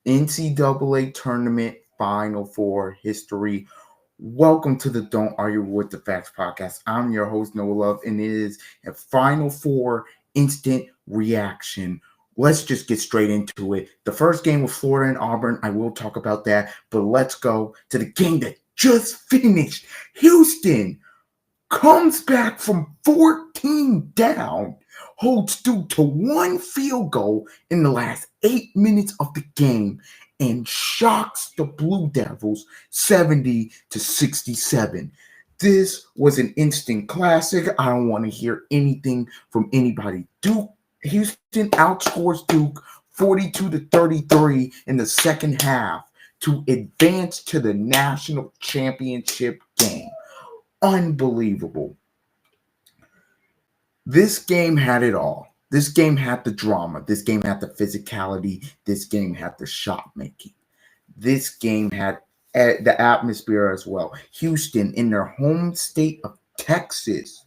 NCAA Tournament Final Four history. Welcome to the Don't Argue with the Facts podcast. I'm your host, Noah Love, and it is a Final Four instant reaction. Let's just get straight into it. The first game with Florida and Auburn, I will talk about that, but let's go to the game that just finished. Houston comes back from 14 down, holds Duke to one field goal in the last 8 minutes of the game, and shocks the Blue Devils 70-67. This was an instant classic. I don't want to hear anything from anybody. Houston outscores Duke 42-33 in the second half to advance to the national championship game. Unbelievable. This game had it all. This game had the drama. This game had the physicality. This game had the shot making. This game had the atmosphere as well. Houston, in their home state of Texas,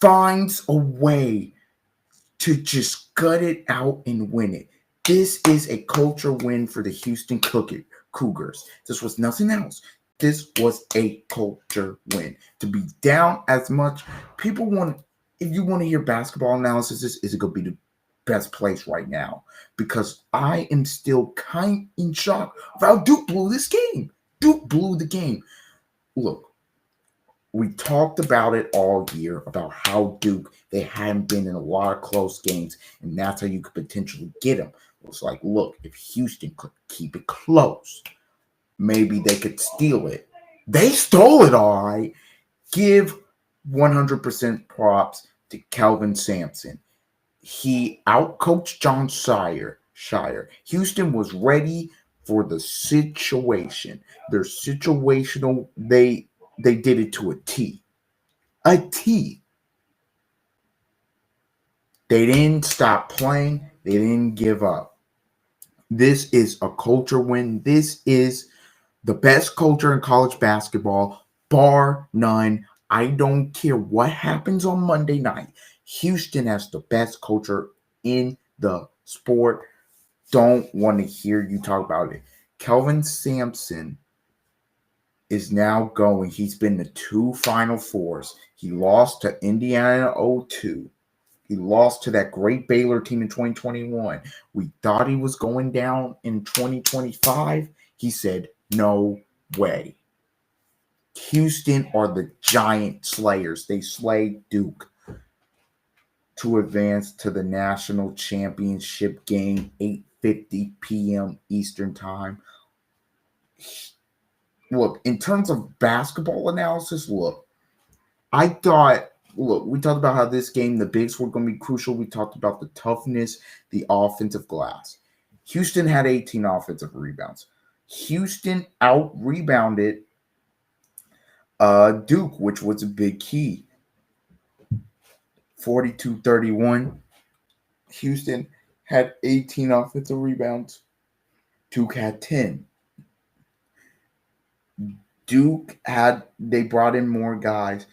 finds a way to just gut it out and win it. This is a culture win for the Houston Cougars. This was nothing else. This was a culture win. To be down as much, people want, if you want to hear basketball analysis, this is going to be the best place right now because I am still kind in shock of how Duke blew this game. Duke blew the game. Look, we talked about it all year about how Duke, they hadn't been in a lot of close games, and that's how you could potentially get them. It was like, look, if Houston could keep it close, maybe they could steal it. They stole it, all right. Give 100% props to Kelvin Sampson. He outcoached John Shire. Houston was ready for the situation. Their situational, they did it to a T. A T. They didn't stop playing. They didn't give up. This is a culture win. This is the best culture in college basketball, bar none. I don't care what happens on Monday night. Houston has the best culture in the sport. Don't want to hear you talk about it. Kelvin Sampson is now going. He's been to two Final Fours. He lost to Indiana in 02. He lost to that great Baylor team in 2021. We thought he was going down in 2025. He said, no way. Houston are the giant slayers. They slayed Duke to advance to the national championship game, 8:50 p.m. Eastern time. Look, in terms of basketball analysis, we talked about how this game, the bigs were going to be crucial. We talked about the toughness, the offensive glass. Houston had 18 offensive rebounds. Houston out-rebounded Duke, which was a big key. 42-31. Houston had 18 offensive rebounds. Duke had 10. They brought in more guys.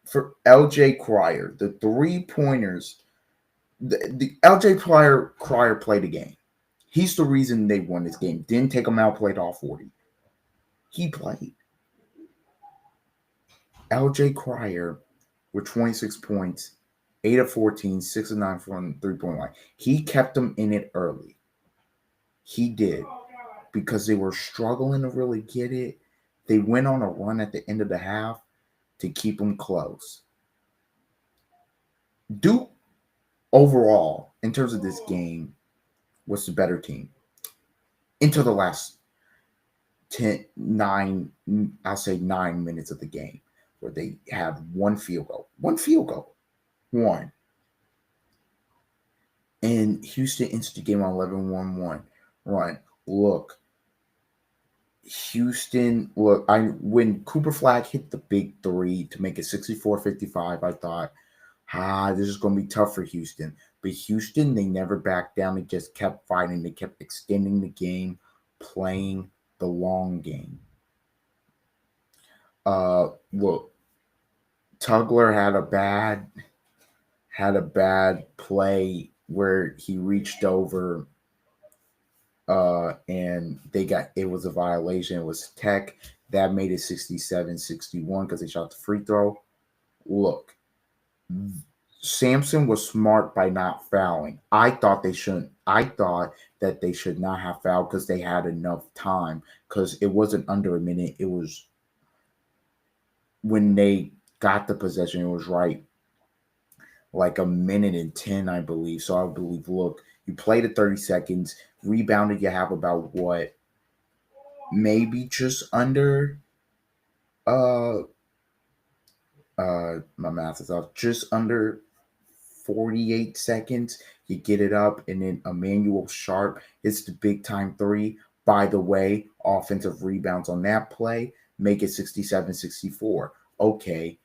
For LJ Cryer, the three-pointers, the LJ Cryer played a game. He's the reason they won this game. Didn't take him out, played all 40. He played. LJ Cryer with 26 points, 8 of 14, 6 of 9 from the 3-point line. He kept them in it early. He did. Because they were struggling to really get it. They went on a run at the end of the half to keep them close. Duke, overall, in terms of this game, was the better team. Into the last 9 minutes of the game, where they had one field goal. One. And Houston ends the game on 11-1-1 run. Look, Houston, when Cooper Flag hit the big three to make it 64-55, I thought, this is going to be tough for Houston. But Houston, they never backed down. They just kept fighting. They kept extending the game, playing the long game. Look, Tugler had a bad play where he reached over And it was a violation. It was tech that made it 67-61 because they shot the free throw. Look, Samson was smart by not fouling. I thought they shouldn't. I thought that they should not have fouled because they had enough time. Because it wasn't under a minute. It was when they got the possession. It was right like a minute and 10, I believe. So I believe, look, you played it 30 seconds, rebounded. You have about what, maybe just under uh my math is off, just under 48 seconds. You get it up, and then Emmanuel Sharp hits the big time three. By the way, offensive rebounds on that play make it 67-64. Okay.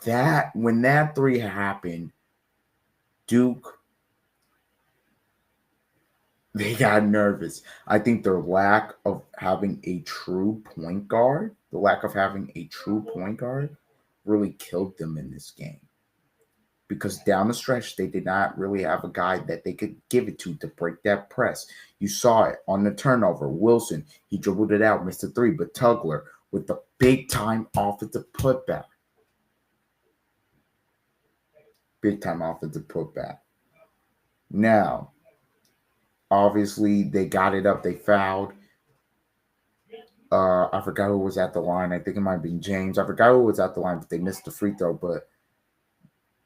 That when that three happened, Duke, they got nervous. I think their lack of having a true point guard, really killed them in this game. Because down the stretch, they did not really have a guy that they could give it to break that press. You saw it on the turnover. Wilson, he dribbled it out, missed a three, but Tugler with the big time offensive putback. Now, obviously, they got it up. They fouled. I forgot who was at the line. I think it might have been James. I forgot who was at the line, but they missed the free throw. But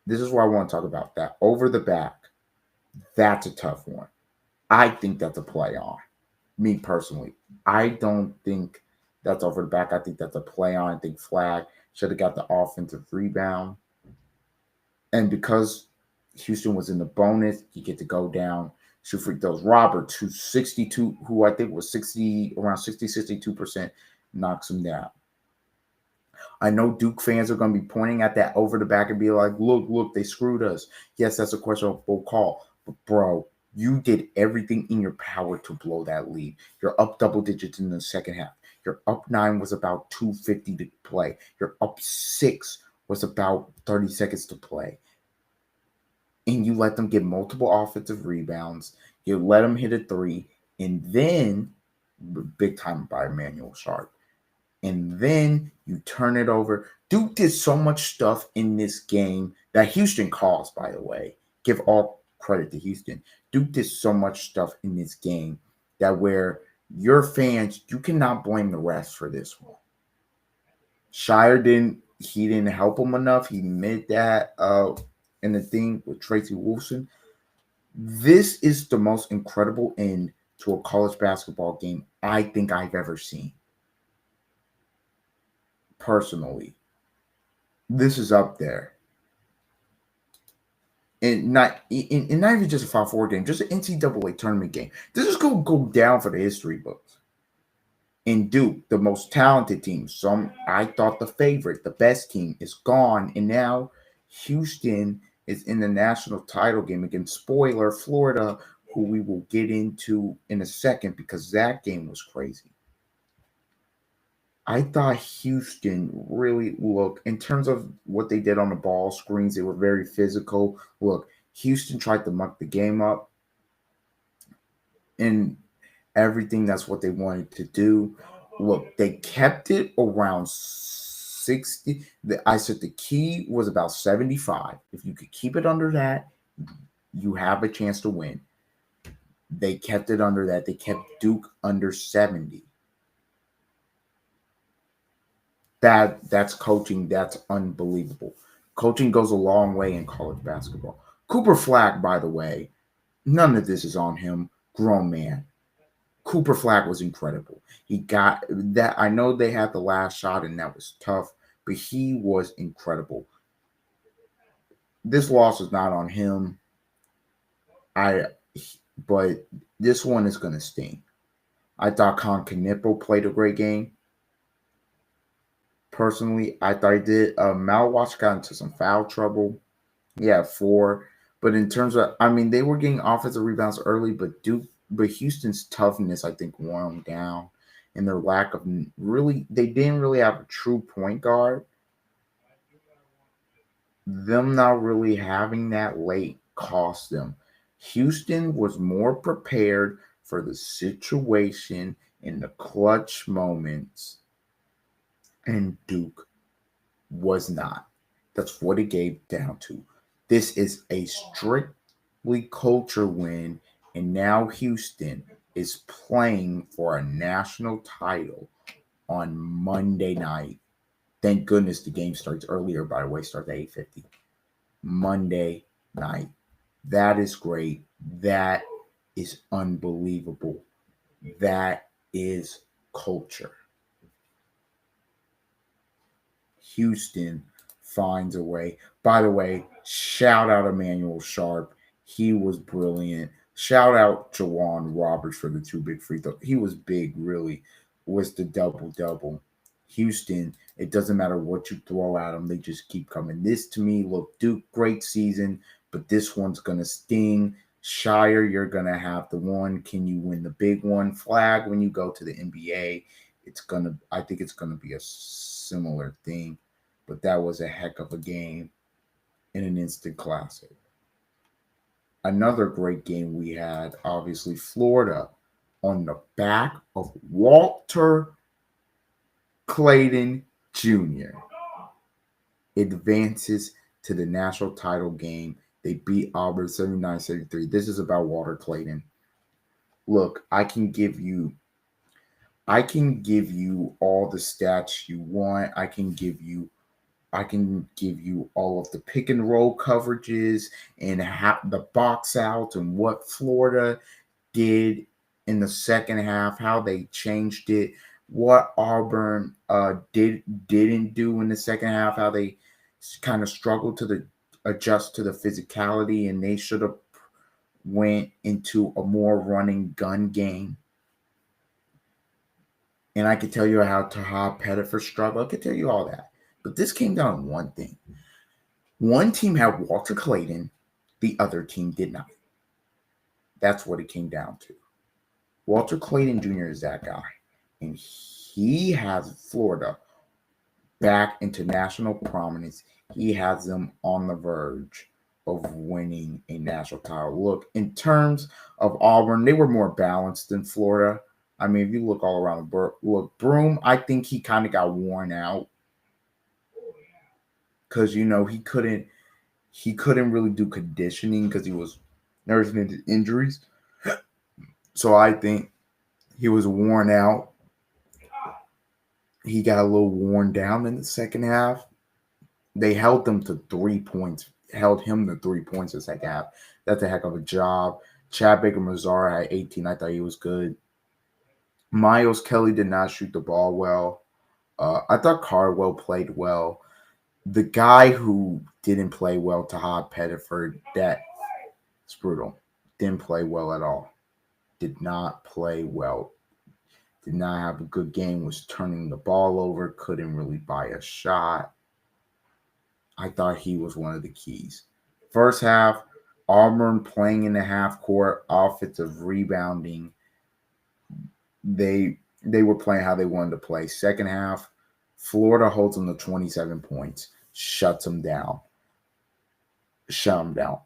this is what I want to talk about. That over the back, that's a tough one. I think that's a play on. Me personally, I don't think that's over the back. I think that's a play on. I think Flag should have got the offensive rebound. And because Houston was in the bonus, you get to go down, shoot free throws. Roberts, who's 62, who I think was 62%, knocks him down. I know Duke fans are going to be pointing at that over the back and be like, look, they screwed us. Yes, that's a questionable call. But, bro, you did everything in your power to blow that lead. You're up double digits in the second half. Your up 9 was about 2:50 to play. Your up 6 was about 30 seconds to play. And you let them get multiple offensive rebounds. You let them hit a three. And then, big time by Emmanuel Sharp. And then you turn it over. Duke did so much stuff in this game that Houston caused, by the way. Give all credit to Houston. Duke did so much stuff in this game that where your fans, you cannot blame the refs for this one. Shire didn't help him enough. He made that in the thing with Tracy Wolfson. This is the most incredible end to a college basketball game I think I've ever seen. Personally, this is up there. And not even just a 5-4 game, just an NCAA tournament game. This is going to go down for the history books. And Duke, the most talented team, I thought the favorite, the best team, is gone. And now Houston is in the national title game against, spoiler, Florida, who we will get into in a second because that game was crazy. I thought Houston really, look, in terms of what they did on the ball screens, they were very physical. Look, Houston tried to muck the game up and everything. That's what they wanted to do. Look, they kept it around 60. I said the key was about 75. If you could keep it under that, you have a chance to win. They kept it under that. They kept Duke under 70. That's coaching. That's unbelievable. Coaching goes a long way in college basketball. Cooper Flag, by the way, none of this is on him. Grown man. Cooper Flag was incredible. He got that. I know they had the last shot and that was tough, but he was incredible. This loss is not on him. But this one is going to sting. I thought Con Knippel played a great game. Personally, I thought he did. Malwash got into some foul trouble. Yeah, 4. But in terms of, they were getting offensive rebounds early, but Houston's toughness, I think, wore them down. And their lack of they didn't really have a true point guard. Them not really having that late cost them. Houston was more prepared for the situation in the clutch moments, and Duke was not. That's what it gave down to. This is a strictly culture win, and now Houston is playing for a national title on Monday night. Thank goodness the game starts earlier, by the way, starts at 8:50. Monday night. That is great. That is unbelievable. That is culture. Houston finds a way. By the way, shout out Emmanuel Sharp. He was brilliant. Shout out Jawan Roberts for the two big free throws. He was big, really. Was the double double. Houston, it doesn't matter what you throw at them, they just keep coming. This to me, look, Duke, great season, but this one's gonna sting. Shire, you're gonna have the one. Can you win the big one? Flag when you go to the NBA. I think it's gonna be a similar thing, but that was a heck of a game in an instant classic. Another great game we had, obviously, Florida on the back of Walter Clayton Jr. advances to the national title game. They beat Auburn 79-73. This is about Walter Clayton. Look, I can give you all the stats you want. I can give you all of the pick and roll coverages and how the box out and what Florida did in the second half, how they changed it, what Auburn didn't do in the second half, how they kind of struggled to adjust to the physicality, and they should have went into a more running gun game. And I could tell you how Taha Pettiford struggled. I could tell you all that. But this came down to one thing. One team had Walter Clayton, the other team did not. That's what it came down to. Walter Clayton Jr. is that guy. And he has Florida back into national prominence. He has them on the verge of winning a national title. Look, in terms of Auburn, they were more balanced than Florida. I mean, if you look all around the Broome, I think he kind of got worn out because he couldn't really do conditioning because he was nursing into injuries. So I think he was worn out. He got a little worn down in the second half. They held him to 3 points. Held him to 3 points in the second half. That's a heck of a job. Chad Baker-Mazara had 18. I thought he was good. Miles Kelly did not shoot the ball well. I thought Cardwell played well. The guy who didn't play well, Taha Pettiford, that's brutal. Didn't play well at all. Did not play well. Did not have a good game. Was turning the ball over. Couldn't really buy a shot. I thought he was one of the keys. First half, Auburn playing in the half court, offensive rebounding. They were playing how they wanted to play. Second half, Florida holds them to 27 points. Shuts them down.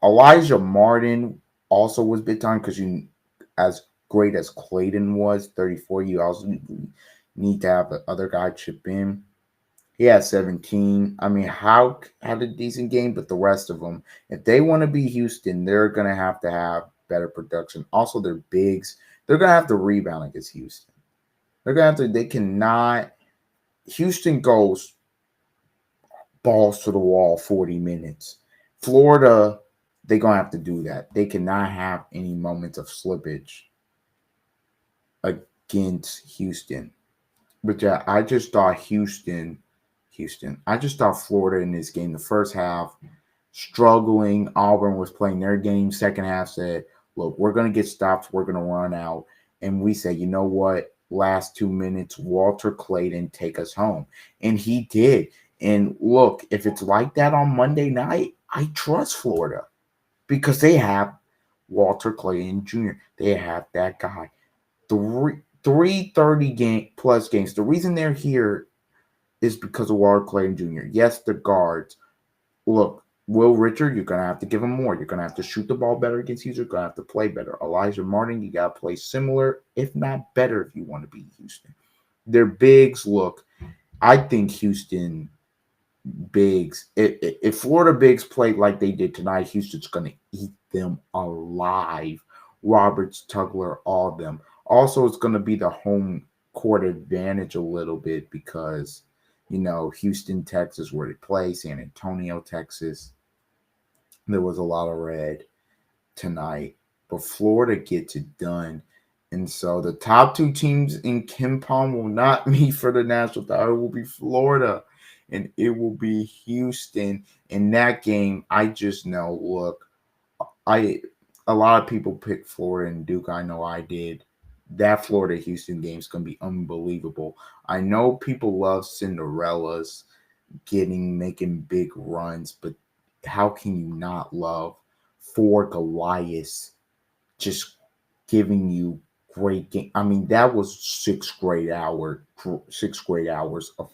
Elijah Martin also was big time because as great as Clayton was, 34, you also need to have the other guy chip in. He had 17. I mean, Houck had a decent game, but the rest of them, if they want to be Houston, they're going to have better production. Also, their bigs, they're going to have to rebound against Houston. Houston goes balls to the wall 40 minutes. Florida, they're going to have to do that. They cannot have any moments of slippage against Houston. But yeah, I just thought I just thought Florida in this game, the first half, struggling. Auburn was playing their game. Second half said, look, we're going to get stopped. We're going to run out. And we said, you know what? Last 2 minutes, Walter Clayton, take us home. And he did. And look, if it's like that on Monday night, I trust Florida because they have Walter Clayton Jr. They have that guy. 330 plus games. The reason they're here is because of Walter Clayton Jr. Yes, the guards. Look, Will Richard, you're going to have to give him more. You're going to have to shoot the ball better against Houston. You're going to have to play better. Elijah Martin, you got to play similar, if not better, if you want to beat Houston. Their bigs look, I think Houston bigs, if Florida bigs play like they did tonight, Houston's going to eat them alive. Roberts, Tugler, all of them. Also, it's going to be the home court advantage a little bit because, Houston, Texas, where they play, San Antonio, Texas. There was a lot of red tonight, but Florida gets it done. And so the top two teams in KenPom will not meet for the national title. It will be Florida and it will be Houston. In that game, I just know, look, a lot of people picked Florida and Duke. I know I did. That Florida Houston game is going to be unbelievable. I know people love Cinderellas making big runs, but how can you not love Four Goliaths just giving you great game? I mean, that was 6 great hours of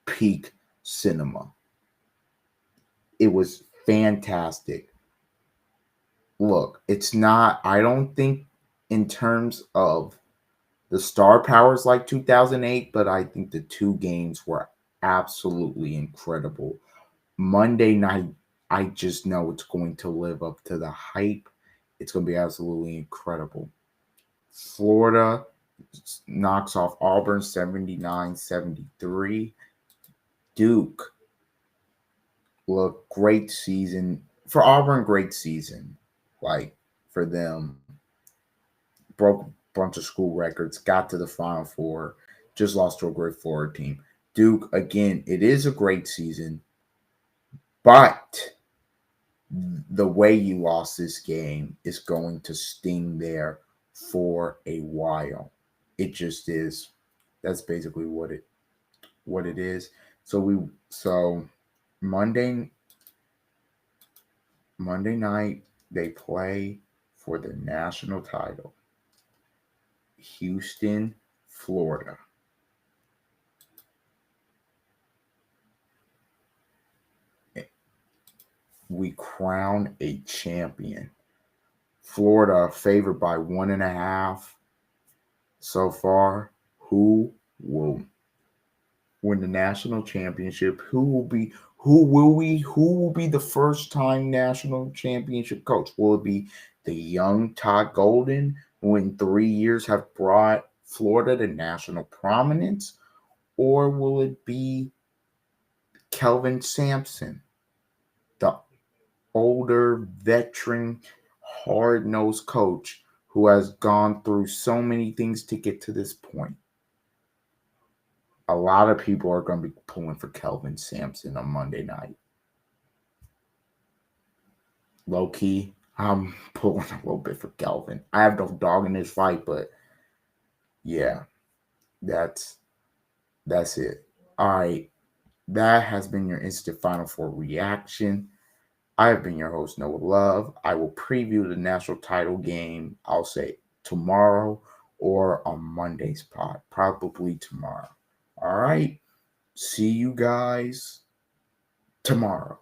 peak cinema. It was fantastic. Look, I don't think in terms of the star powers like 2008, but I think the two games were absolutely incredible. Monday night, I just know it's going to live up to the hype. It's going to be absolutely incredible. Florida knocks off Auburn 79-73. Duke, look, great season. For Auburn, great season. Like, for them, broke a bunch of school records, got to the Final Four, just lost to a great Florida team. Duke, again, it is a great season, but the way you lost this game is going to sting there for a while. It just is. That's basically what it is. So Monday night they play for the national title. Houston, Florida. We crown a champion. Florida favored by 1.5 so far. Who will win the national championship? Who will be the first time national championship coach? Will it be the young Todd Golden, who in 3 years have brought Florida to national prominence? Or will it be Kelvin Sampson, the older veteran hard-nosed coach who has gone through so many things to get to this point? A lot of people are going to be pulling for Kelvin Sampson on Monday night. Low key, I'm pulling a little bit for Kelvin. I have no dog in this fight, but yeah, that's it. All right, that has been your instant Final Four reaction. I have been your host, Noah Love. I will preview the national title game, I'll say tomorrow or on Monday's pod, probably tomorrow. All right. See you guys tomorrow.